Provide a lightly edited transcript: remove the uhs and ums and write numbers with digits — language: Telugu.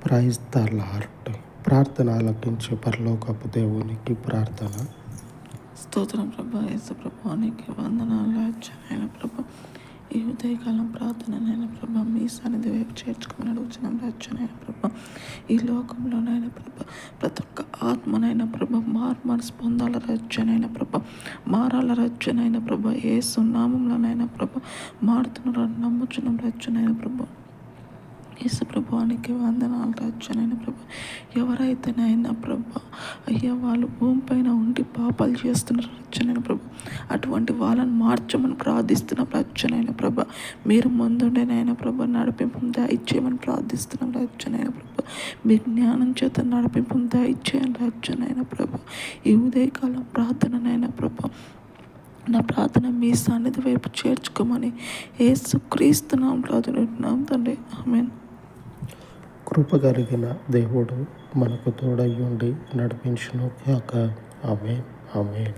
Praise the lord. ప్రార్థన ఆలకించే పరలోకపు దేవునికి ప్రార్థన. స్తోత్రం ప్రభా. యేసు ప్రభా నీకు వందనాలు అయిన ప్రభా. ఈ ఉదయకాలం ప్రార్థనైనా ప్రభా మీ సన్నిధి వైపు చేర్చుకుని అడుగుతున్నాం రచ్చనైన ప్రభా. ఈ లోకంలోనైనా ప్రభా ప్రతి ఒక్క ఆత్మనైనా ప్రభా మనసు పొందాల రచ్చనైన ప్రభా, మారాల రచ్చనైన ప్రభా. ఏ సున్నామంలోనైనా ప్రభా మారుతున్న నమ్ముచున్నాం రచ్చనైన ప్రభా. యేసు ప్రభువానికి వందనాలు రచ్చనైన ప్రభా. ఎవరైతేనైనా ప్రభా అయ్యా వాళ్ళు భూమిపైన ఉండి పాపాలు చేస్తున్నారు రచ్చనైన ప్రభా, అటువంటి వాళ్ళని మార్చమని ప్రార్థిస్తున్నాం రచ్చనైన ప్రభా. మీరు ముందుండేనైనా ప్రభా నడిపింపు దయచేయమని ప్రార్థిస్తున్నాం రచ్చనైన ప్రభా. మీ జ్ఞానం చేత నడిపింపు దయచేయని రచ్చనైన ప్రభా. ఈ ఉదయకాలం ప్రార్థననైనా ప్రభా నా ప్రార్థన మీ సన్నిధి వైపు చేర్చుకోమని యేసుక్రీస్తు నామములో అడుగుతున్నాం తండ్రి. ఆమేన్. కృప కలిగిన దేవుడు మనకు తోడై ఉండి నడిపించును గాక. ఆమేన్. ఆమేన్.